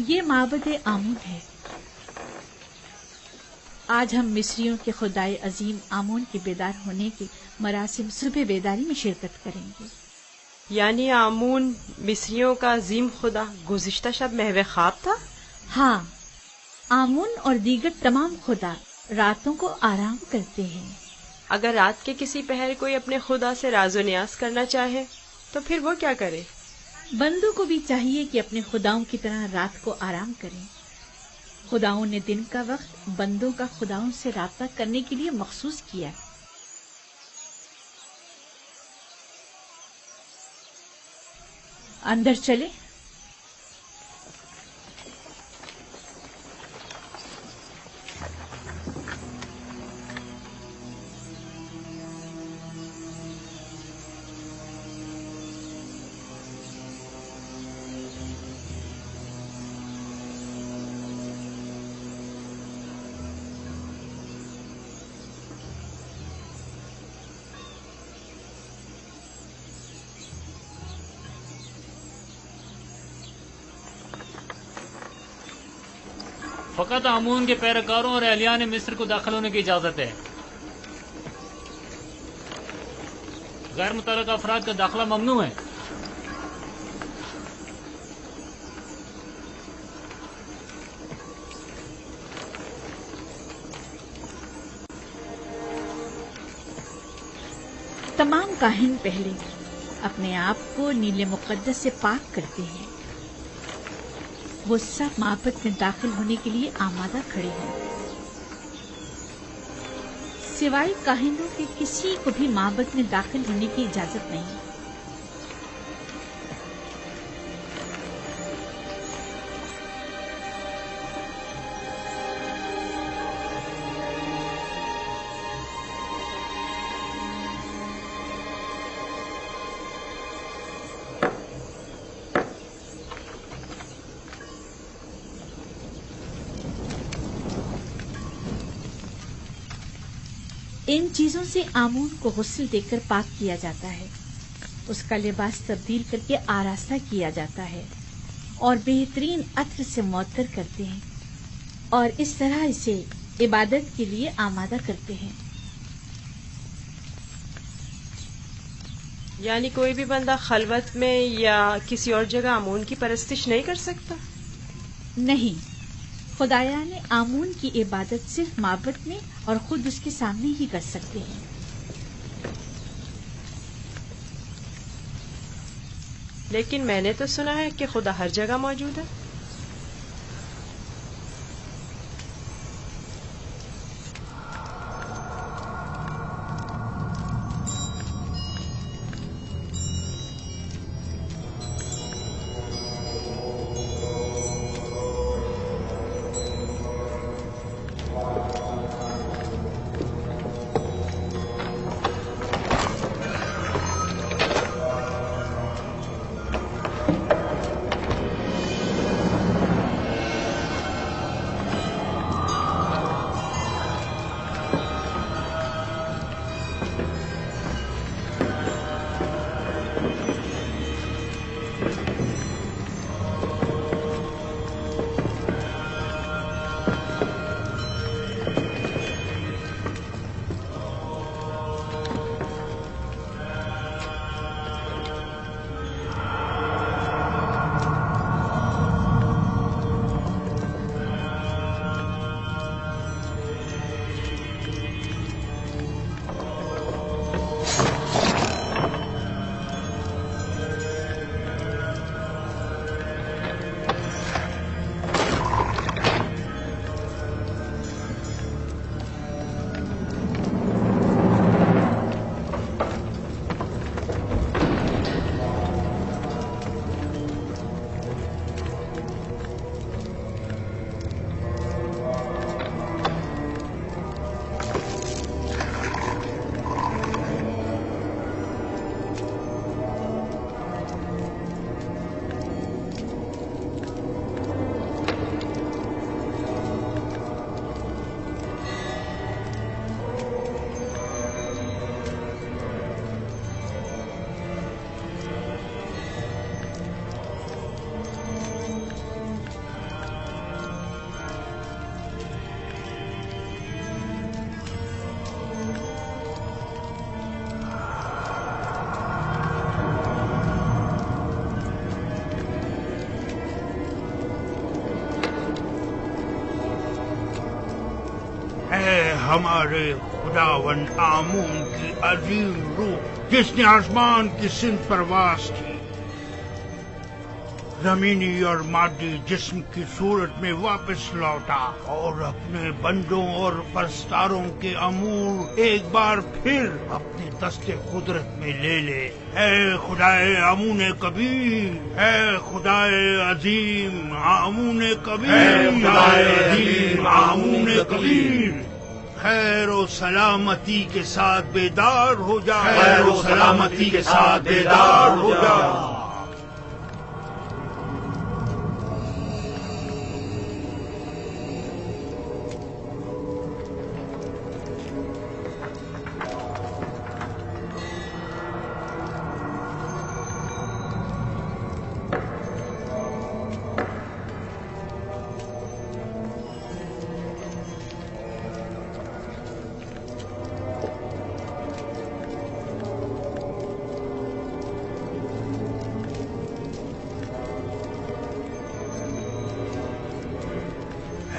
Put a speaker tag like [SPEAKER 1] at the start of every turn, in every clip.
[SPEAKER 1] یہ معبد آمون ہے۔ آج ہم مصریوں کے خدائے عظیم آمون کے بیدار ہونے کے مراسم صبح بیداری میں شرکت کریں گے۔
[SPEAKER 2] یعنی آمون مصریوں کا عظیم خدا گزشتہ شب محو خواب تھا؟
[SPEAKER 1] ہاں، آمون اور دیگر تمام خدا راتوں کو آرام کرتے ہیں۔
[SPEAKER 2] اگر رات کے کسی پہر کوئی اپنے خدا سے راز و نیاز کرنا چاہے تو پھر وہ کیا کرے؟
[SPEAKER 1] بندوں کو بھی چاہیے کہ اپنے خداؤں کی طرح رات کو آرام کریں۔ خداؤں نے دن کا وقت بندوں کا خداؤں سے رابطہ کرنے کے لیے مخصوص کیا۔ اندر چلے۔
[SPEAKER 3] فقط آمون کے پیروکاروں اور اہلیان مصر کو داخل ہونے کی اجازت ہے۔ غیر متعلقہ افراد کا داخلہ ممنوع ہے۔
[SPEAKER 1] تمام کاہن پہلے اپنے آپ کو نیل مقدس سے پاک کرتے ہیں۔ وہ سب معبد میں داخل ہونے کے لیے آمادہ کھڑے ہیں۔ سوائے کاہنوں کے کسی کو بھی معبد میں داخل ہونے کی اجازت نہیں۔ ان چیزوں سے آمون کو غسل دے کر پاک کیا جاتا ہے، اس کا لباس تبدیل کر کے آراستہ کیا جاتا ہے اور بہترین عطر سے معطر کرتے ہیں اور اس طرح اسے عبادت کے لیے آمادہ کرتے ہیں۔
[SPEAKER 2] یعنی کوئی بھی بندہ خلوت میں یا کسی اور جگہ آمون کی پرستش نہیں کر سکتا؟
[SPEAKER 1] نہیں، خدایان آمون کی عبادت صرف معبد میں اور خود اس کے سامنے ہی کر سکتے ہیں۔
[SPEAKER 2] لیکن میں نے تو سنا ہے کہ خدا ہر جگہ موجود ہے۔
[SPEAKER 4] ہمارے خداوند آمون کی عظیم روح جس نے آسمان کی سمت پرواز کی، زمینی اور مادی جسم کی صورت میں واپس لوٹا اور اپنے بندوں اور پرستاروں کے امور ایک بار پھر اپنے دست قدرت میں لے لے۔ اے خدائے آمون کبیر، اے خدائے عظیم آمون کبیر، اے خدائے عظیم آمون کبیر، خیر و سلامتی کے ساتھ بیدار ہو جا، خیر و سلامتی کے ساتھ بیدار ہو جا۔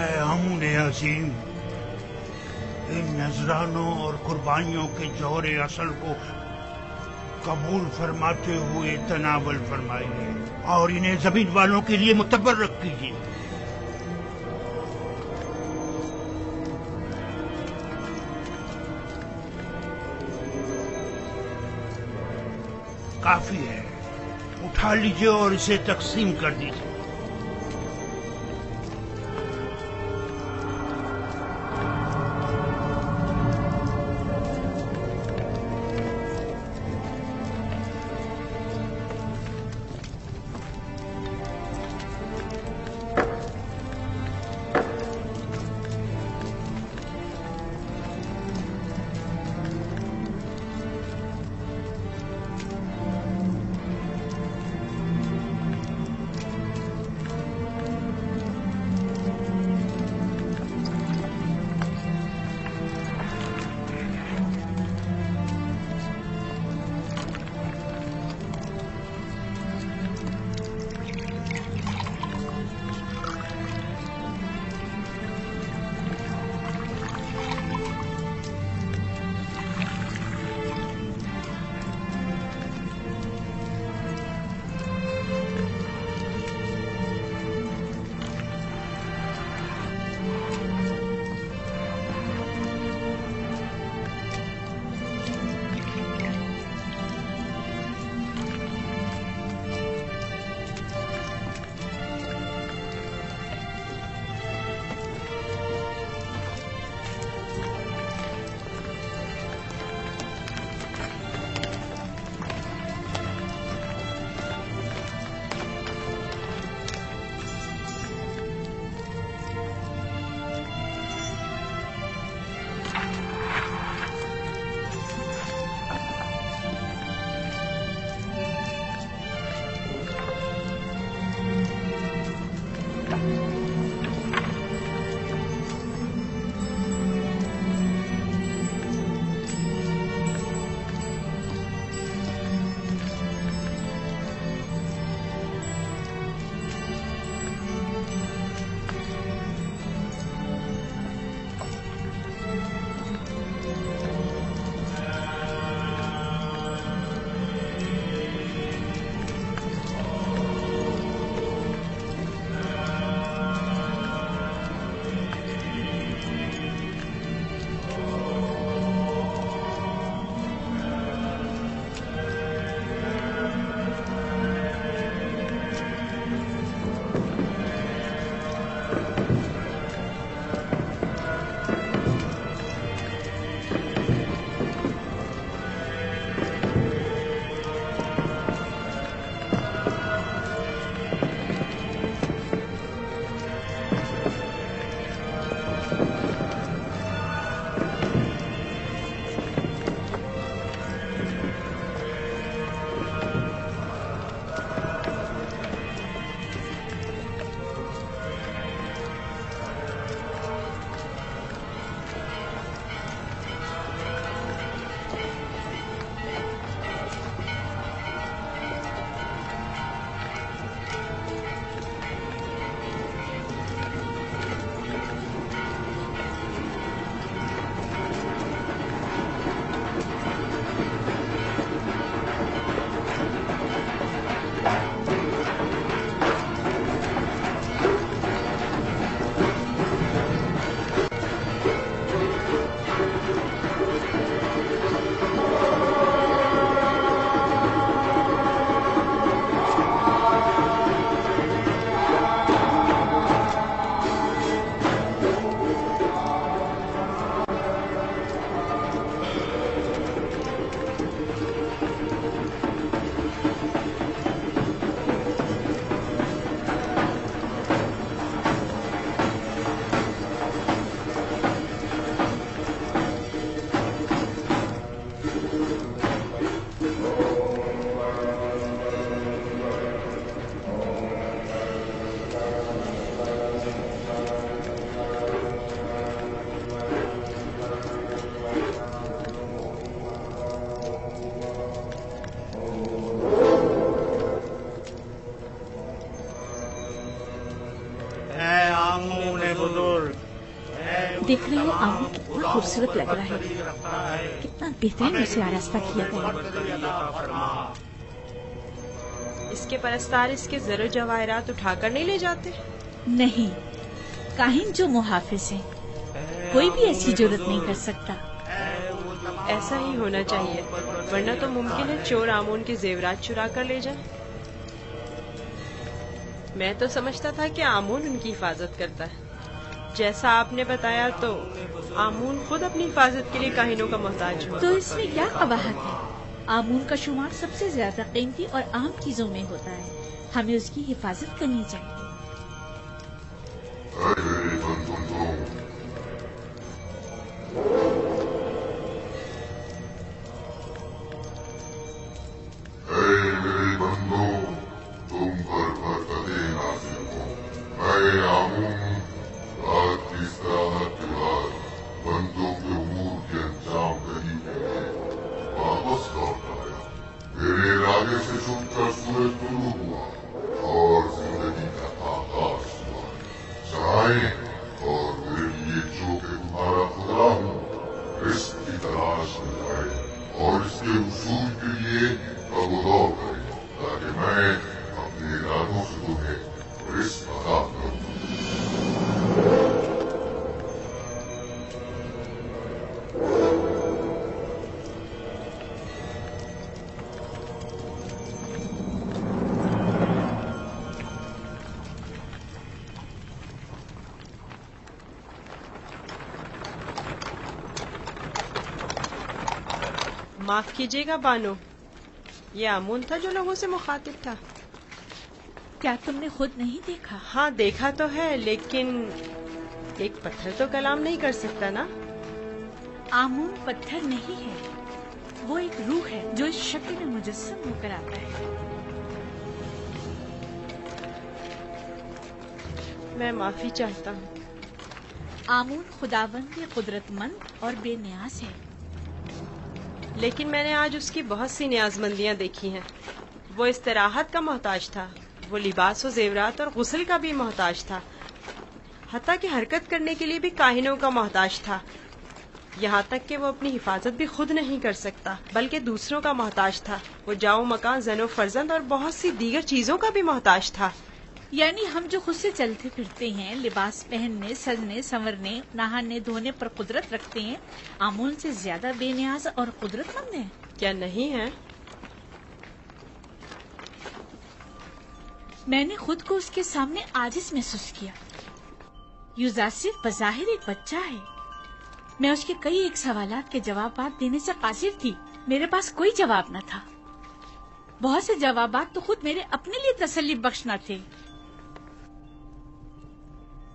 [SPEAKER 4] اے آمون عظیم، ان نذرانوں اور قربانیوں کے جوہر اصل کو قبول فرماتے ہوئے تناول فرمائیے اور انہیں زمین والوں کے لیے متبرک کیجیے۔ کافی ہے، اٹھا لیجیے اور اسے تقسیم کر دیجیے۔
[SPEAKER 1] रहे हो आमून कितना खूबसूरत लग रहा है, कितना बेहतरीन उसे आरास्ता किया गया।
[SPEAKER 2] इसके परस्तार इसके ज़र जवाहरात उठाकर नहीं ले जाते?
[SPEAKER 1] नहीं, काहिन जो मुहाफिज है, कोई भी ऐसी जुर्रत नहीं कर सकता।
[SPEAKER 2] ऐसा ही होना चाहिए, वरना तो मुमकिन है चोर आमून के जेवरात चुरा कर ले जाए। मैं तो समझता था कि आमून उनकी हिफाजत करता है। जैसा आपने बताया तो आमून खुद अपनी हिफाजत के लिए काहिनों का मोहताज हुआ।
[SPEAKER 1] तो इसमें क्या कबाहत है? आमून का शुमार सबसे ज्यादा कीमती और आम चीजों में होता है, हमें उसकी हिफाजत करनी चाहिए।
[SPEAKER 2] माफ कीजिएगा बानो, ये आमून था जो लोगों से मुखातिब था।
[SPEAKER 1] क्या तुमने खुद नहीं देखा?
[SPEAKER 2] हाँ देखा तो है, लेकिन एक पत्थर तो कलाम नहीं कर सकता ना।
[SPEAKER 1] आमून पत्थर नहीं है, वो एक रूह है जो इस शक्ल में मुजस्सम होकर आता है।
[SPEAKER 2] मैं माफी चाहता हूँ।
[SPEAKER 1] आमून खुदावंद कुदरतमंद और बेनियाज है।
[SPEAKER 2] लेकिन मैंने आज उसकी बहुत सी नियाजमंदियां देखी हैं। वो इस्तराहत का मोहताज था, वो लिबास और जेवरात और गुस्ल का भी मोहताज था, हत्ता कि हरकत करने के लिए भी काहिनों का मोहताज था। यहाँ तक कि वो अपनी हिफाजत भी खुद नहीं कर सकता, बल्कि दूसरों का मोहताज था। वो जाओ मकान, जनो फर्जंद और बहुत सी दीगर चीजों का भी मोहताज था।
[SPEAKER 1] यानी हम जो खुद से चलते फिरते हैं, लिबास पहनने, सजने, संवरने, नहाने धोने पर कुदरत रखते हैं, आमून से ज्यादा बेनियाज और कुदरतमंद हैं?
[SPEAKER 2] क्या नहीं है?
[SPEAKER 1] मैंने खुद को उसके सामने आजिज महसूस किया। यूजासिफ बज़ाहिर एक बच्चा है। मैं उसके कई एक सवालात के जवाब देने से कासिर थी। मेरे पास कोई जवाब न था। बहुत से जवाबात तो खुद मेरे अपने लिए तसल्ली बख्श न थे।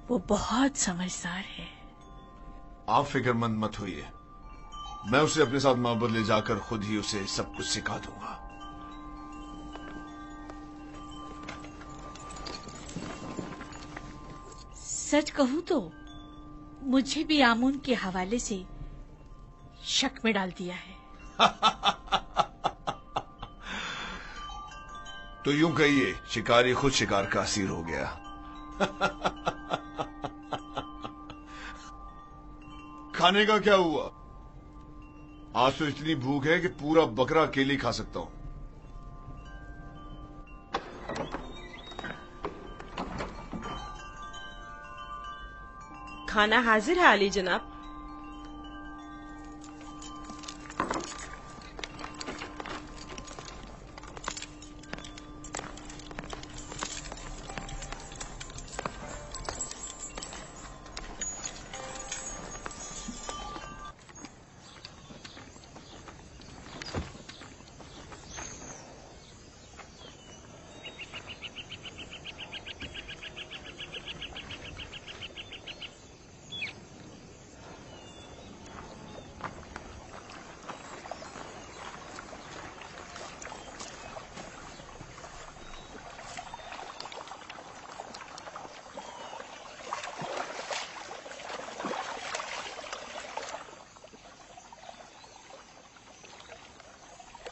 [SPEAKER 1] वो बहुत समझदार है।
[SPEAKER 5] आप फिक्रमंद मत होइए, मैं उसे अपने साथ माबद ले जाकर खुद ही उसे सब कुछ सिखा दूंगा।
[SPEAKER 1] सच कहूं तो मुझे भी आमून के हवाले से शक में डाल दिया है।
[SPEAKER 5] तो यूं कहिए, शिकारी खुद शिकार का असीर हो गया। खाने का क्या हुआ? आज तो इतनी भूख है कि पूरा बकरा अकेले खा सकता हूं।
[SPEAKER 2] खाना हाजिर है आली जनाब।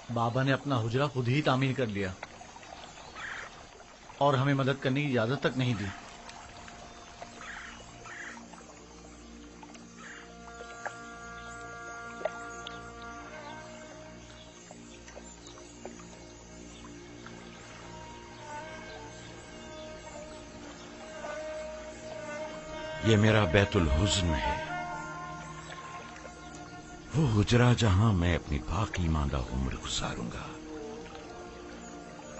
[SPEAKER 6] बाबा ने अपना हुजरा खुद ही तामीर कर लिया और हमें मदद करने की इजाजत तक नहीं दी।
[SPEAKER 7] یہ میرا بیت الحزن ہے، وہ حجرہ جہاں میں اپنی باقی ماندہ عمر گزاروں گا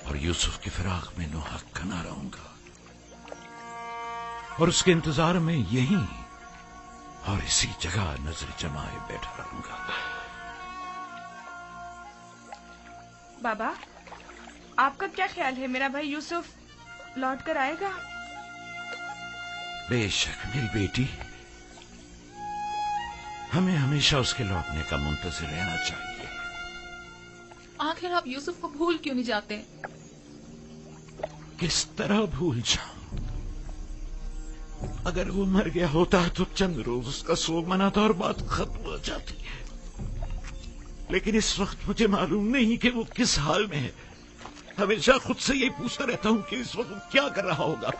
[SPEAKER 7] اور یوسف کی فراق میں نوحق نہ رہوں گا، اور اس کے انتظار میں یہیں اور اسی جگہ نظر جمائے بیٹھا رہوں گا۔
[SPEAKER 8] بابا، آپ کا کیا خیال ہے، میرا بھائی یوسف لوٹ کر آئے گا؟
[SPEAKER 7] بے شک میری بیٹی، ہمیں ہمیشہ اس کے لوٹنے کا منتظر رہنا چاہیے۔
[SPEAKER 9] آخر آپ یوسف کو بھول کیوں نہیں جاتے؟
[SPEAKER 7] کس طرح بھول جاؤں؟ اگر وہ مر گیا ہوتا تو چند روز اس کا سوگ مناتا اور بات ختم ہو جاتی، لیکن اس وقت مجھے معلوم نہیں کہ وہ کس حال میں ہے۔ ہمیشہ خود سے یہ پوچھتا رہتا ہوں کہ اس وقت کیا کر رہا ہوگا،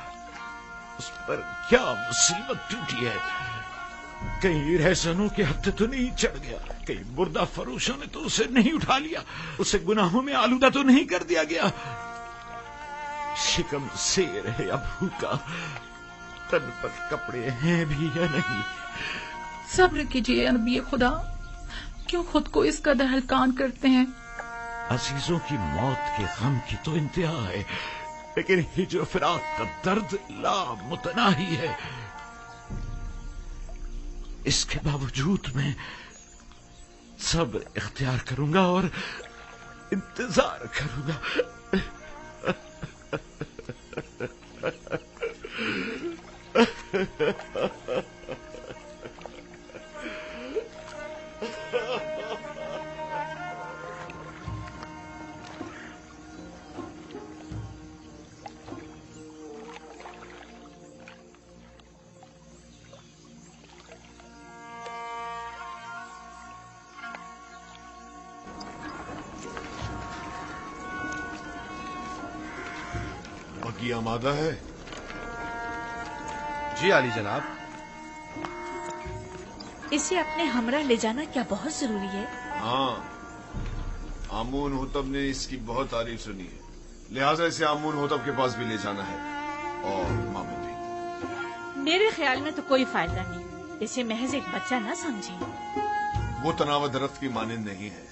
[SPEAKER 7] اس پر کیا مصیبت ٹوٹی ہے، کہیں رہزنوں کے ہتھے تو نہیں چڑھ گیا، کہیں مردہ فروشوں نے تو اسے نہیں اٹھا لیا، اسے گناہوں میں آلودہ تو نہیں کر دیا گیا، شکم سیر ہے یا بھوکا، تن پر کپڑے ہیں بھی یا نہیں۔
[SPEAKER 9] صبر کیجیے نبی خدا، کیوں خود کو اس قدر ہلکان کرتے ہیں؟
[SPEAKER 7] عزیزوں کی موت کے غم کی تو انتہا ہے، لیکن ہجر و فراق کا درد لامتناہی ہے۔ اس کے باوجود میں صبر اختیار کروں گا اور انتظار کروں گا۔
[SPEAKER 5] بگی آمادہ ہے؟
[SPEAKER 6] جی عالی جناب۔
[SPEAKER 1] اسے اپنے ہمراہ لے جانا کیا بہت ضروری ہے؟
[SPEAKER 5] ہاں، آمون ہوتب نے اس کی بہت تعریف سنی ہے، لہذا اسے آمون ہوتب کے پاس بھی لے جانا ہے، اور ماموں بھی۔
[SPEAKER 1] میرے خیال میں تو کوئی فائدہ نہیں، اسے محض ایک بچہ نہ سمجھیں۔
[SPEAKER 5] وہ تناوت درخت کی مانند نہیں ہے،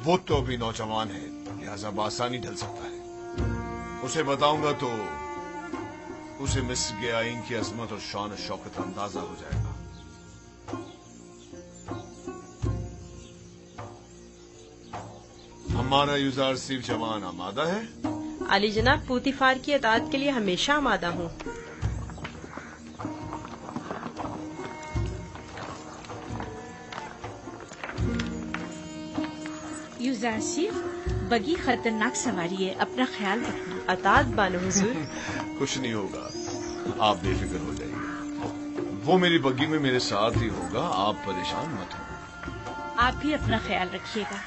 [SPEAKER 5] وہ تو ابھی نوجوان ہے، لہذا بآسانی ڈھل سکتا ہے۔ اسے بتاؤں گا تو اسے مصر کے آئین کی عظمت اور شان و شوکت اندازہ ہو جائے گا۔ ہمارا یوزار صرف جوان آمادہ ہے؟
[SPEAKER 2] علی جناب، پوتیفار کی اطاعت کے لیے ہمیشہ آمادہ ہوں۔
[SPEAKER 1] یوزار صرف بگی خطرناک سواری ہے، اپنا خیال رکھنا۔
[SPEAKER 2] اطاعت بانو حضور۔
[SPEAKER 5] کچھ نہیں ہوگا، آپ بے فکر ہو جائیے، وہ میری بگی میں میرے ساتھ ہی ہوگا، آپ پریشان مت ہو۔
[SPEAKER 1] آپ بھی اپنا خیال رکھیے گا۔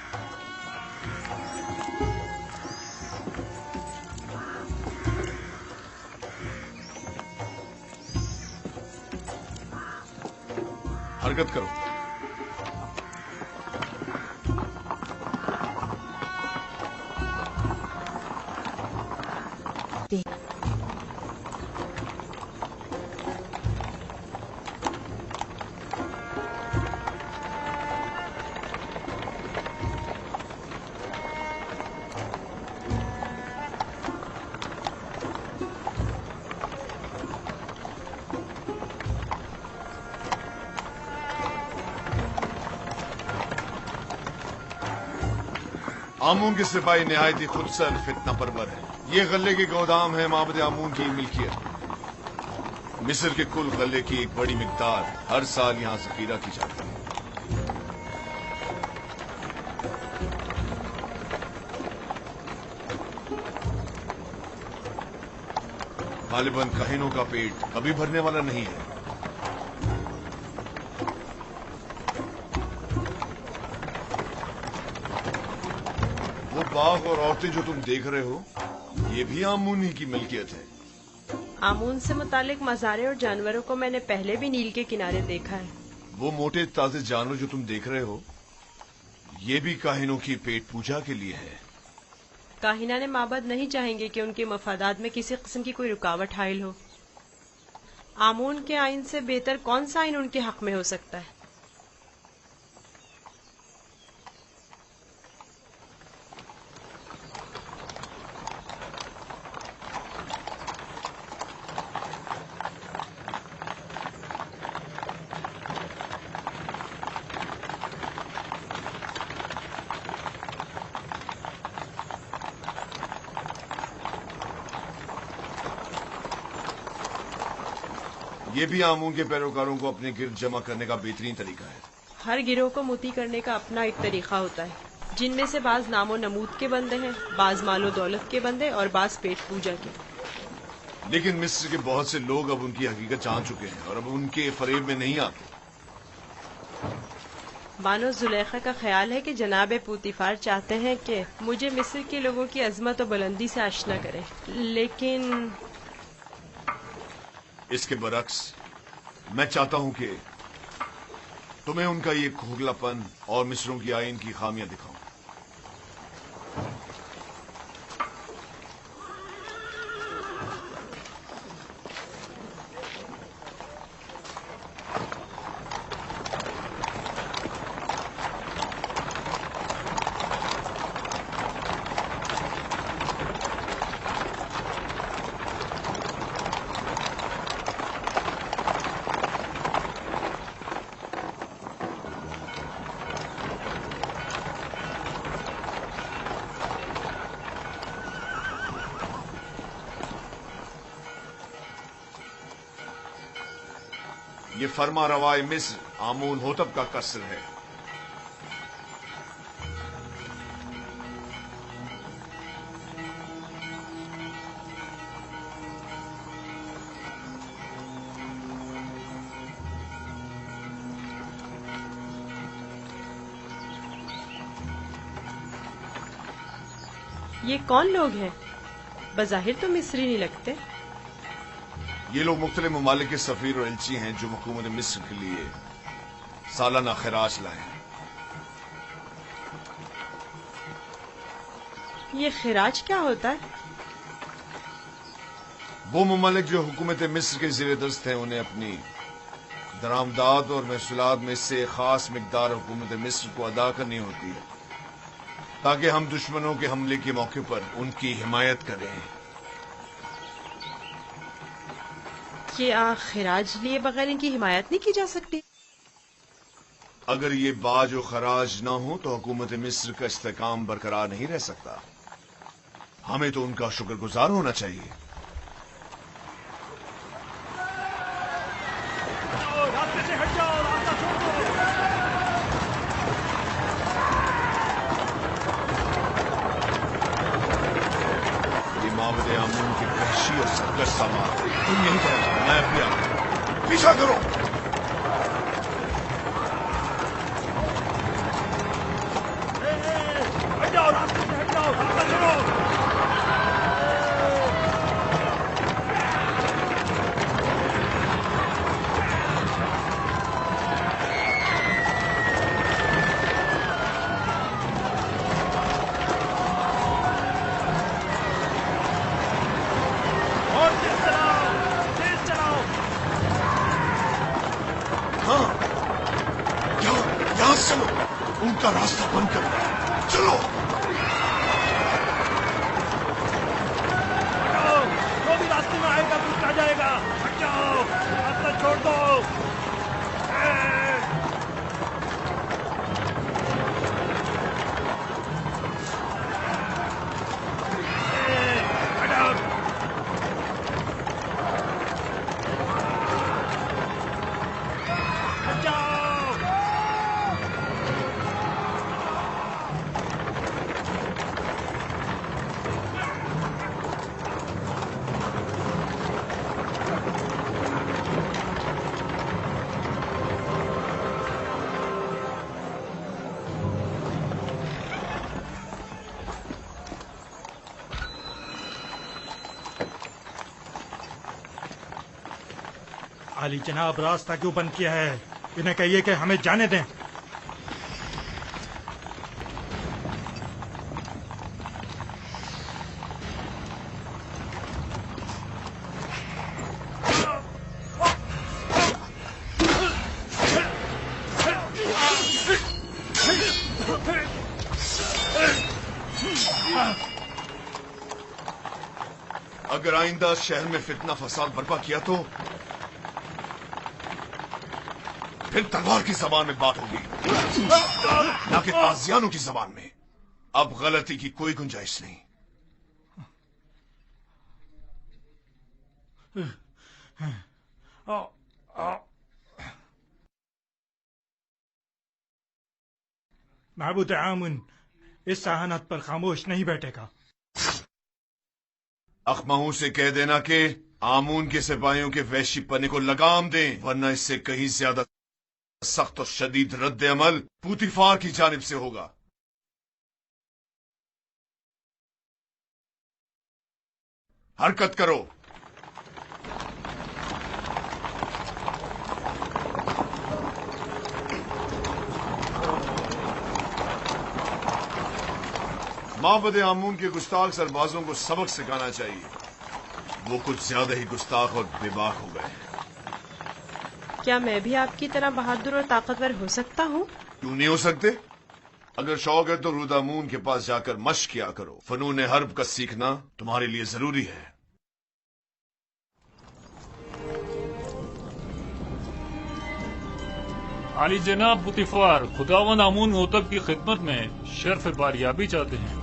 [SPEAKER 5] حرکت کرو۔ آمون کے سپاہی نہایت ہی خود سر فتنہ پرور ہے۔ یہ غلے کے گودام ہے معبد آمون کی ملکیت۔ مصر کے کل غلے کی ایک بڑی مقدار ہر سال یہاں ذخیرہ کی جاتی ہے۔ غالباً کاہنوں کا پیٹ کبھی بھرنے والا نہیں ہے۔ وہ باغ اور عورتیں جو تم دیکھ رہے ہو، یہ بھی آمون ہی کی ملکیت ہے۔
[SPEAKER 2] آمون سے متعلق مزارے اور جانوروں کو میں نے پہلے بھی نیل کے کنارے دیکھا ہے۔
[SPEAKER 5] وہ موٹے تازے جانور جو تم دیکھ رہے ہو، یہ بھی کاہنوں کی پیٹ پوجا کے لیے ہے۔
[SPEAKER 2] کاہنان معبد نہیں چاہیں گے کہ ان کے مفادات میں کسی قسم کی کوئی رکاوٹ حائل ہو۔ आमून के आइन से बेहतर कौन सा आइन उनके हक में हो सकता है?
[SPEAKER 5] ये भी आमून के पैरोकारों को अपने गिर्द जमा करने का बेहतरीन तरीका है।
[SPEAKER 2] हर गिरोह को मोती करने का अपना एक तरीका होता है, जिनमें से बाज नामो नमूद के बंदे हैं, बाज मालो दौलत के बंदे और बाज पेट पूजा के।
[SPEAKER 5] लेकिन मिस्र के बहुत से लोग अब उनकी हकीकत जान चुके हैं और अब उनके फरेब में नहीं आते।
[SPEAKER 2] बानो जुलेखा का ख्याल है कि जनाब पूतीफार चाहते हैं कि मुझे मिस्र के लोगों की अजमत और बुलंदी से आशना करें, लेकिन
[SPEAKER 5] इसके बरक्स मैं चाहता हूं कि तुम्हें उनका ये खोखलापन और मिस्रों की आइन की खामियां दिखाऊं। ये फरमा रवाए मिस्र आमून होतब का कसर है।
[SPEAKER 2] ये कौन लोग हैं? बज़ाहिर तो मिस्री नहीं लगते।
[SPEAKER 5] ये लोग मुख्तलिफ ममालिक के सफीर और एलची हैं जो हुकूमत मिस्र के लिए सालाना खराज लाए हैं।
[SPEAKER 2] ये खिराज क्या होता है?
[SPEAKER 5] वो ममालिक जो हुकूमत मिस्र के ज़ेर दस्त हैं उन्हें अपनी दरामदाद और महसूलात में से खास मिकदार हुकूमत मिस्र को अदा करनी होती है ताकि हम दुश्मनों के हमले के मौके पर उनकी हिमायत करें।
[SPEAKER 2] क्या खिराज लिए बगैर इनकी हिमायत नहीं की जा सकती?
[SPEAKER 5] अगर ये बाज और खराज ना हो तो हुकूमत मिस्र का इस्तेकाम बरकरार नहीं रह सकता। हमें तो उनका शुक्रगुजार होना चाहिए।
[SPEAKER 7] रास्ते से हट जाओ, रास्ता छोड़ दो।
[SPEAKER 5] ये माबद आमून के वहशी और सरकश सामान तुम यही ठहरो, मैं भी आ गया। पीछा करो।
[SPEAKER 7] हट जाओ, रास्ते से हट जाओ, रास्ता छोड़ो। और तेज चलाओ, तेज चलाओ।
[SPEAKER 5] हाँ, यहाँ से चलो, उनका रास्ता बंद करो। चलो।
[SPEAKER 7] हटाओ, जो भी रास्ते में आएगा कुछ आ जाएगा। हट जाओ, रास्ता छोड़ दो। हटाओ। हट जाओ। आली जनाब, रास्ता क्यों बंद किया है? इन्हें कहिए कि हमें जाने दें।
[SPEAKER 5] اگر آئندہ شہر میں فتنہ فساد برپا کیا تو پھر تلوار کی زبان میں بات ہوگی، نہ کہ تازیانوں کی زبان میں۔ اب غلطی کی کوئی گنجائش نہیں۔
[SPEAKER 10] معبود آمون اس سہانت پر خاموش نہیں بیٹھے گا۔
[SPEAKER 5] اخمہوں سے کہہ دینا کہ آمون کے سپاہیوں کے وحشی پنے کو لگام دیں، ورنہ اس سے کہیں زیادہ سخت اور شدید رد عمل پوتیفار کی جانب سے ہوگا۔ حرکت کرو۔ معبد آمون کے گستاخ سربازوں کو سبق سکھانا چاہیے، وہ کچھ زیادہ ہی گستاخ اور بے باک ہو گئے۔
[SPEAKER 2] کیا میں بھی آپ کی طرح بہادر اور طاقتور ہو سکتا ہوں؟
[SPEAKER 5] کیوں نہیں ہو سکتے؟ اگر شوق ہے تو رودامون کے پاس جا کر مشق کیا کرو۔ فنون حرب کا سیکھنا تمہارے لیے ضروری ہے۔
[SPEAKER 3] عالی جناب پوتیفار، خداوند آمون ہوتب کی خدمت میں شرف باریابی چاہتے ہیں۔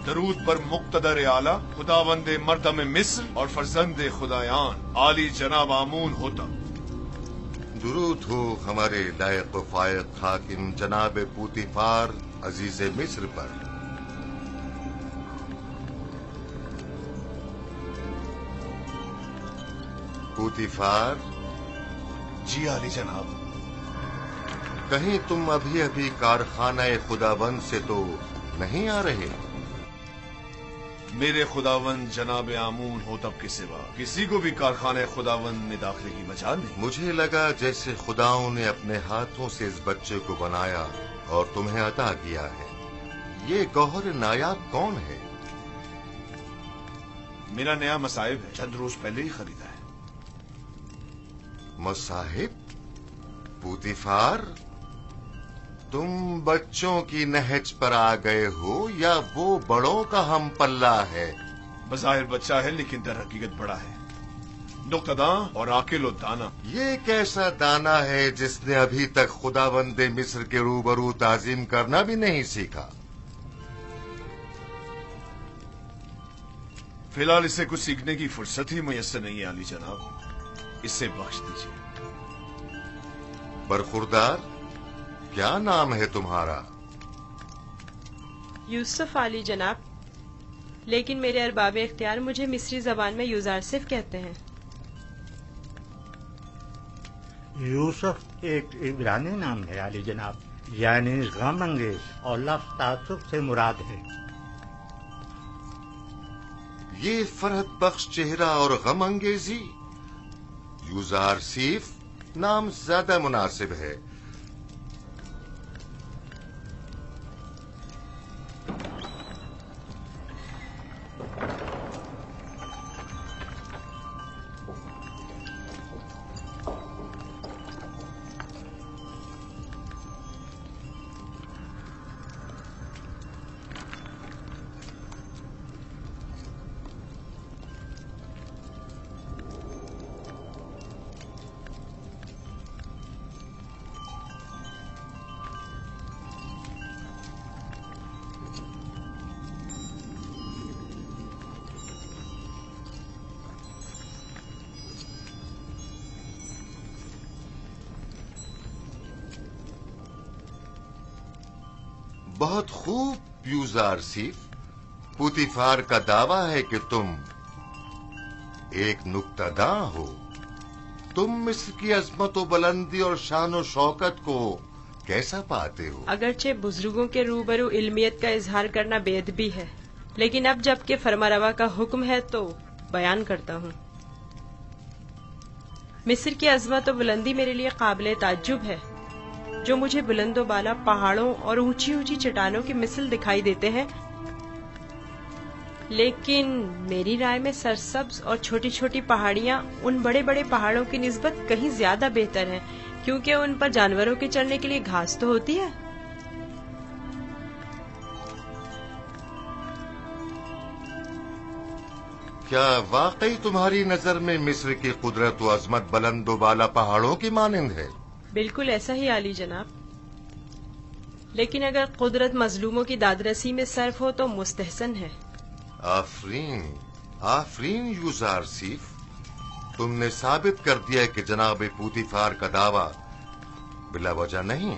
[SPEAKER 5] درود پر مقتدر اعلی خداوند مردم مصر اور فرزند خدایان عالی جناب آمون ہوتا۔
[SPEAKER 11] درود ہو ہمارے لائق و فائق حاکم جناب پوتیفار عزیز مصر پر۔ پوتیفار؟
[SPEAKER 5] جی عالی جناب۔
[SPEAKER 11] کہیں تم ابھی کارخانہ خداوند سے تو نہیں آ رہے؟
[SPEAKER 5] میرے خداوند جناب آمون ہوتب کے سوا کسی کو بھی کارخانہ خداوند میں داخلے کی مجال نہیں۔
[SPEAKER 11] مجھے لگا جیسے خداؤں نے اپنے ہاتھوں سے اس بچے کو بنایا اور تمہیں عطا کیا ہے۔ یہ گوہر نایاب کون ہے؟
[SPEAKER 5] میرا نیا مصاحب ہے، چند روز پہلے ہی خریدا ہے۔
[SPEAKER 11] مصاحب؟ پوتیفار، تم بچوں کی نہج پر آ گئے ہو یا وہ بڑوں کا ہم پلہ ہے؟
[SPEAKER 5] بظاہر بچہ ہے لیکن در حقیقت بڑا ہے، نقطہ داں اور عاقل و دانا۔
[SPEAKER 11] یہ کیسا دانا ہے جس نے ابھی تک خداوند مصر کے روبرو تعظیم کرنا بھی نہیں سیکھا؟
[SPEAKER 5] فی الحال اسے کچھ سیکھنے کی فرصت ہی میسر نہیں ہے عالی جناب، اسے بخش دیجیے۔
[SPEAKER 11] برخوردار، کیا نام ہے تمہارا؟
[SPEAKER 2] یوسف عالی جناب، لیکن میرے ارباب اختیار مجھے مصری زبان میں یوزارسف کہتے ہیں۔
[SPEAKER 12] یوسف ایک عبرانی نام ہے عالی جناب، یعنی غم انگیز، اور لفظ تعصب سے مراد ہے۔
[SPEAKER 11] یہ فرحت بخش چہرہ اور غم انگیزی، یوزارسیف نام زیادہ مناسب ہے۔ बहुत खूब यूजार सीफ। पुतिफार का दावा है कि तुम एक नुक्तादा हो। तुम मिस्र की अजमत व बुलंदी और शान व शौकत को कैसा पाते हो?
[SPEAKER 2] अगरचे बुजुर्गों के रूबरू इल्मियत का इजहार करना बेअदबी है, लेकिन अब जबकि फरमारवा का हुक्म है तो बयान करता हूँ। मिस्र की अजमत व बुलंदी मेरे लिए काबिले ताज्जुब है। जो मुझे बुलंदो बाला पहाड़ों और ऊंची ऊंची चट्टानों की मिसल दिखाई देते हैं, लेकिन मेरी राय में सरसब्ज और छोटी छोटी पहाड़ियाँ उन बड़े बड़े पहाड़ों की निस्बत कहीं ज्यादा बेहतर हैं, क्योंकि उन पर जानवरों के चढ़ने के लिए घास तो होती है।
[SPEAKER 11] क्या वाकई तुम्हारी नजर में मिस्र की कुदरत व अजमत बुलंदो बाला पहाड़ों की मानिंद है?
[SPEAKER 2] बिल्कुल ऐसा ही आली जनाब, लेकिन अगर कुदरत मजलूमों की दादरसी में सर्फ हो तो मुस्तहसन है।
[SPEAKER 11] आफरीन, आफरीन यूजार सीफ, तुमने साबित कर दिया कि जनाब पुतिफार का दावा बिला वजह नहीं।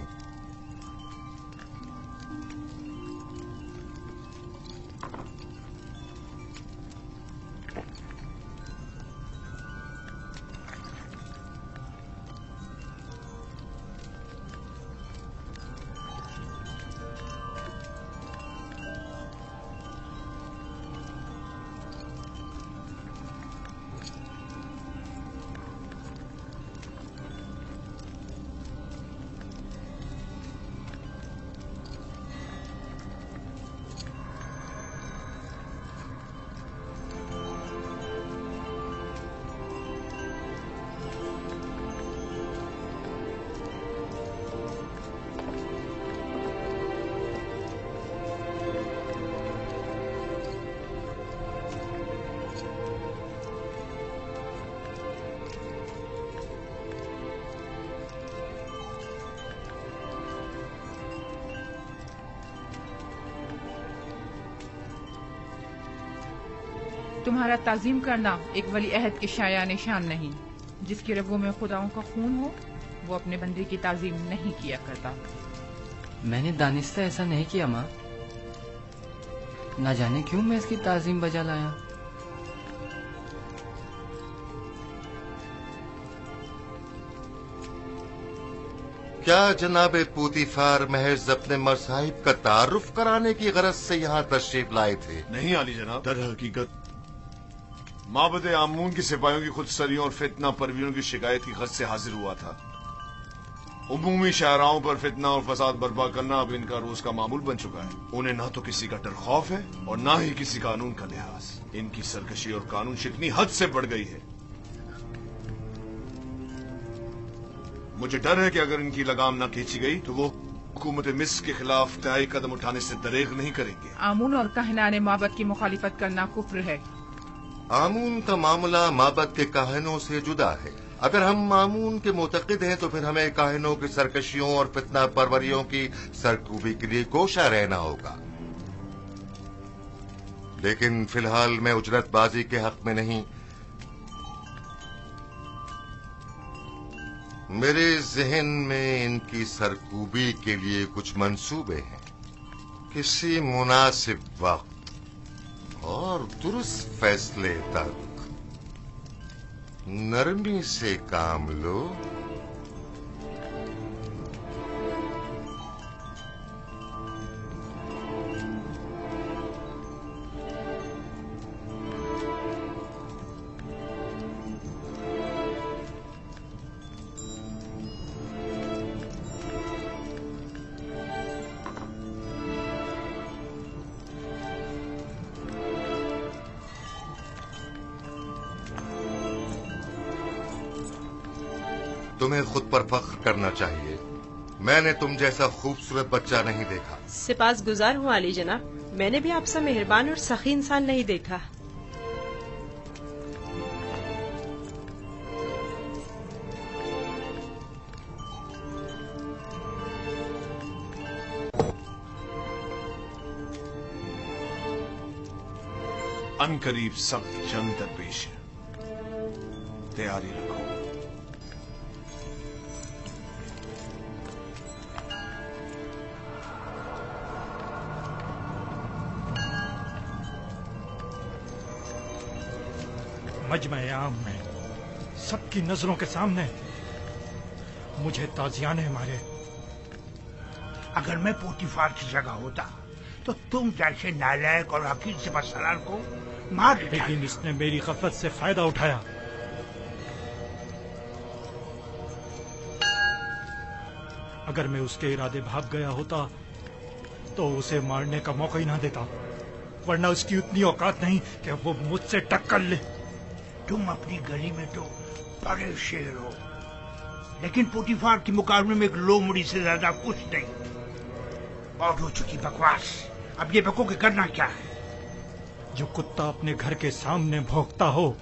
[SPEAKER 9] तुम्हारा ताजीम करना एक वली अहद के शाया निशान नहीं। जिसकी रगों में खुदाओं का खून हो वो अपने बंदे की ताजीम नहीं किया करता।
[SPEAKER 13] मैंने दानिस्ता ऐसा नहीं किया माँ, ना जाने क्यों मैं इसकी ताजीम बजा लाया।
[SPEAKER 11] क्या जनाब पुतिफार महज अपने मसाहिब का तारुफ कराने की गरज से यहाँ तशरीफ लाए थे?
[SPEAKER 5] नहीं आली जनाब, दर हकीकत माबद आमून की सिपाहियों की खुदसरियों और फितना परवीरों की शिकायत की गरज से हाजिर हुआ था। उमूमी शाहराओं पर फितना और फसाद बर्पा करना अब इनका रोज का मामूल बन चुका है। उन्हें ना तो किसी का डर खौफ है और ना ही किसी कानून का लिहाज। इनकी सरकशी और कानून इतनी हद से बढ़ गई है, मुझे डर है कि अगर इनकी लगाम न खींची गई तो वो हुकूमत मिस्र के खिलाफ तय कदम उठाने से दरेग नहीं करेंगे।
[SPEAKER 9] आमून और कहनाने माबद की मुखालिफत करना कुफ्र है।
[SPEAKER 11] आमून का मामला माबद के काहिनों से जुदा है। अगर हम आमून के मुतक़िद हैं तो फिर हमें काहिनों की सरकशियों और फितना परवरियों की सरकूबी के लिए कोशा रहना होगा। लेकिन फिलहाल मैं उजरतबाजी के हक में नहीं। मेरे जहन में इनकी सरकूबी के लिए कुछ मंसूबे हैं। किसी मुनासिब वक्त और दुरुस्त फैसले तक नरमी से काम लो। तुम्हें खुद पर फख्र करना चाहिए। मैंने तुम जैसा खूबसूरत बच्चा नहीं देखा।
[SPEAKER 2] सिपास गुजार हूँ आली जनाब, मैंने भी आपसे मेहरबान और सखी इंसान नहीं देखा।
[SPEAKER 5] अनकरीब सख्त जंग दरपेश है, तैयारी रखो।
[SPEAKER 10] मजमे आम में सबकी नजरों के सामने मुझे ताजियाने मारे।
[SPEAKER 4] अगर मैं पोतीफार की जगह होता तो तुम जैसे नालायक और हकीम सिपहसालार को मार देता।
[SPEAKER 10] लेकिन इसने मेरी गफलत से फायदा उठाया। अगर मैं उसके इरादे भाग गया होता तो उसे मारने का मौका ही ना देता, वरना उसकी उतनी औकात नहीं कि वो मुझसे टक्कर ले।
[SPEAKER 4] तुम अपनी गली में तो बड़े शेर हो, लेकिन पोतीफार के मुकाबले में एक लोमड़ी से ज्यादा कुछ नहीं। और हो चुकी बकवास, अब ये बको के करना क्या है?
[SPEAKER 10] जो कुत्ता अपने घर के सामने भौंकता हो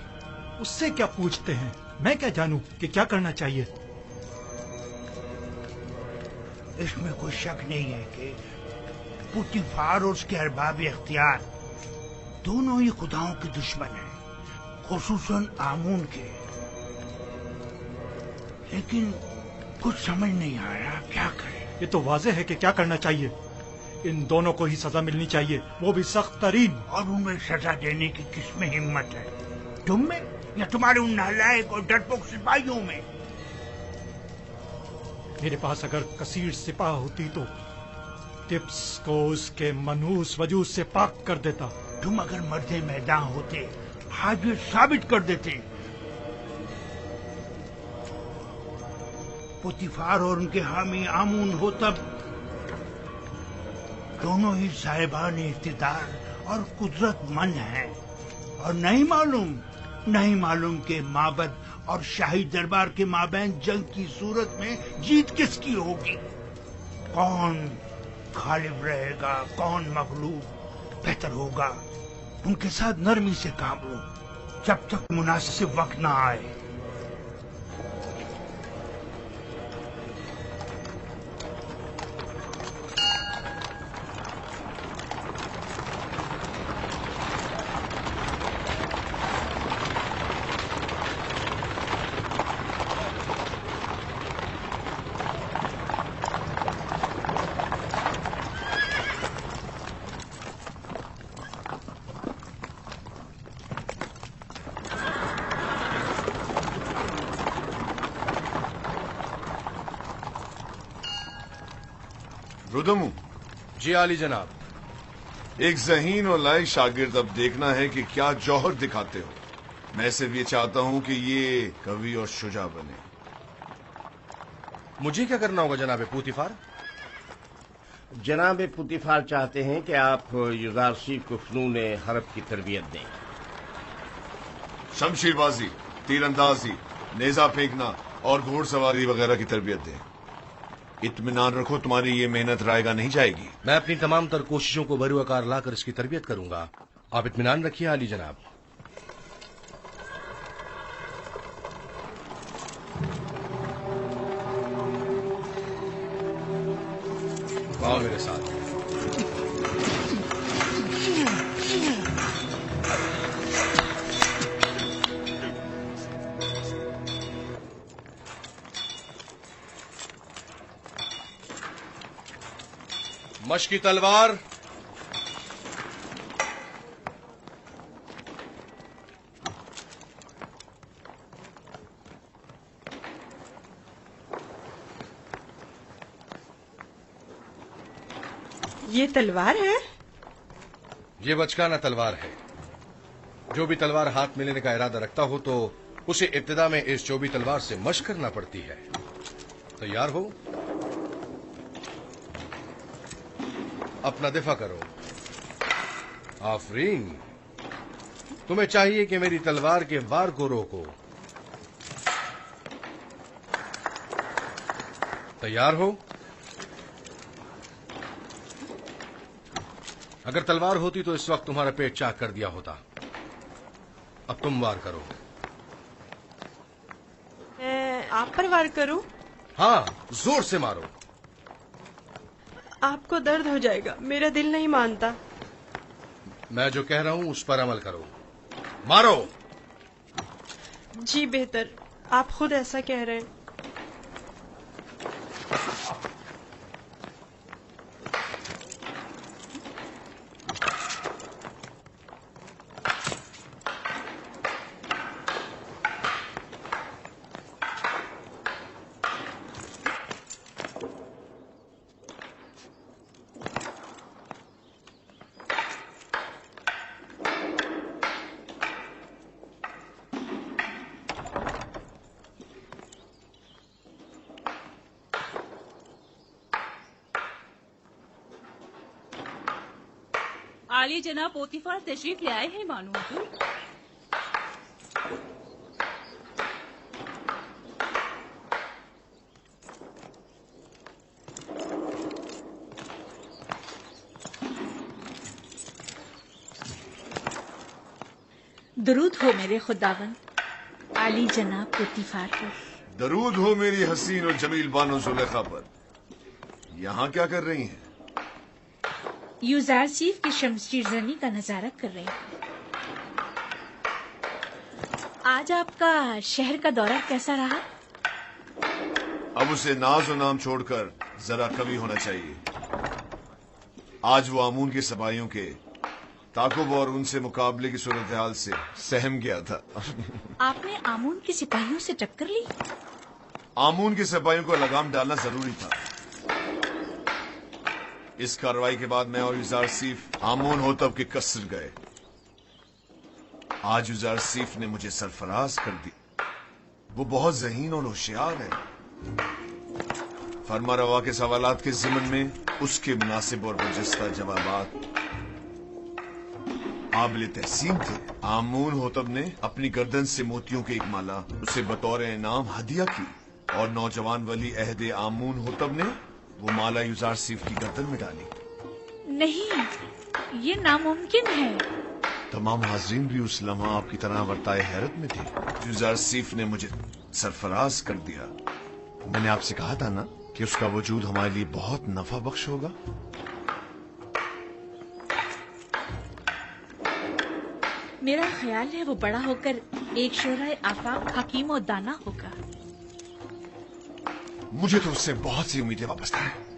[SPEAKER 10] उससे क्या पूछते हैं? मैं क्या जानूं कि क्या करना चाहिए?
[SPEAKER 4] इसमें कोई शक नहीं है कि पोतीफार और उसके अरबाब इख्तियार दोनों ही खुदाओं के दुश्मन हैं, खुसूसन आमून के। लेकिन कुछ समझ नहीं आ रहा क्या करें।
[SPEAKER 10] ये तो वाज़ेह है कि क्या करना चाहिए। इन दोनों को ही सजा मिलनी चाहिए, वो भी सख्त तरीन।
[SPEAKER 4] और उन्हें सजा देने की किसमें हिम्मत है? तुम में या तुम्हारे उन नालायक और डरपोक सिपाहियों में?
[SPEAKER 10] मेरे पास अगर कसीर सिपाह होती तो टिप्स को उसके मनहूस वजूद से पाक कर देता।
[SPEAKER 4] तुम अगर मर्दे मैदान होते आज ये साबित कर देते। पोतीफार और उनके हामी आमून हो तब दोनों ही साहिबान इख्तिदार और कुदरतमंद हैं, और नहीं मालूम के माबद और शाही दरबार के माबैन जंग की सूरत में जीत किसकी होगी। कौन गालिब रहेगा, कौन मगलूब? बेहतर होगा उनके साथ नरमी से काम लो जब तक मुनासिब वक्त ना आए।
[SPEAKER 5] रुदमू।
[SPEAKER 14] जी आली जनाब।
[SPEAKER 5] एक ज़हीन और लायक शागिर्द अब देखना है कि क्या जौहर दिखाते हो। मैं सिर्फ ये चाहता हूं कि ये कवि और शुजा बने।
[SPEAKER 14] मुझे क्या करना होगा जनाब पोतीफार?
[SPEAKER 15] जनाब पोतीफार चाहते हैं कि आप युजारसी को फ़नून हरब की तरबियत दें।
[SPEAKER 5] शमशीरबाजी, तीरंदाजी, नेजा फेंकना और घोड़सवारी वगैरह की तरबियत दें। इत्मीनान रखो, तुम्हारी ये मेहनत रायगा नहीं जाएगी।
[SPEAKER 14] मैं अपनी तमाम तर कोशिशों को बरूआकार लाकर इसकी तरबियत करूंगा। आप इत्मीनान रखिए आली जनाब। आओ मेरे साथ। मशकी तलवार,
[SPEAKER 2] ये तलवार है?
[SPEAKER 14] ये बचकाना तलवार है। जो भी तलवार हाथ में लेने का इरादा रखता हो तो उसे इब्तिदा में इस चौबी तलवार से मशक करना पड़ती है। तैयार हो? अपना दिफा करो। आफरीन, तुम्हें चाहिए कि मेरी तलवार के वार को रोको। तैयार हो? अगर तलवार होती तो इस वक्त तुम्हारा पेट चाक कर दिया होता। अब तुम वार करो।
[SPEAKER 2] मैं आप पर वार करूं?
[SPEAKER 14] हाँ, जोर से मारो।
[SPEAKER 2] आपको दर्द हो जाएगा, मेरा दिल नहीं मानता।
[SPEAKER 14] मैं जो कह रहा हूं उस पर अमल करो। मारो।
[SPEAKER 2] जी बेहतर, आप खुद ऐसा कह रहे हैं।
[SPEAKER 16] आली जनाब पोतीफार तशरीफ ले आए हैं मानो हुजूर।
[SPEAKER 1] दरूद हो मेरे खुदावन आली जनाब पोतीफार पर।
[SPEAKER 5] दरूद हो मेरी हसीन और जमील बानो जुलेखा पर। यहाँ क्या कर रही हैं?
[SPEAKER 1] यूजारसीफ की शमशीरजनी का नजारा कर रहे हैं। आज आपका शहर का दौरा कैसा रहा?
[SPEAKER 5] अब उसे नाज और नाम छोड़कर जरा कवि होना चाहिए। आज वो आमून के सबाइयों के ताकुब और उनसे मुकाबले की सूरत हाल से सहम गया था।
[SPEAKER 1] आपने आमून के सिपाहियों से टक्कर ली?
[SPEAKER 5] आमून के सिपाहियों को लगाम डालना जरूरी था। इस कार्रवाई के बाद मैं और यूजारसीफ आमून होतब के कसर गए। आज यूजारसीफ ने मुझे सरफराज कर दी। वो बहुत ज़हीन और होशियार है। फरमा रवा के सवालात के ज़िमन में उसके मुनासिब और बरजस्ता जवाबात काबिल तहसीन थे। आमून होतब ने अपनी गर्दन से मोतियों की एक माला उसे बतौर इनाम हदिया की और नौजवान वली अहदे आमून होतब ने वो माला यूजारसीफ की गर्दन में डाली।
[SPEAKER 1] नहीं, ये नामुमकिन है।
[SPEAKER 5] तमाम हाजरीन भी उस लम्हा आपकी तरह वर्ताए हैरत में थे। यूजारसीफ ने मुझे सरफराज कर दिया। मैंने आपसे कहा था ना कि उसका वजूद हमारे लिए बहुत नफा बख्श होगा।
[SPEAKER 1] मेरा ख्याल है वो बड़ा होकर एक शोराए आफाक हकीम और दाना होगा।
[SPEAKER 5] मुझे तो उससे बहुत सी उम्मीदें वाबस्ता हैं।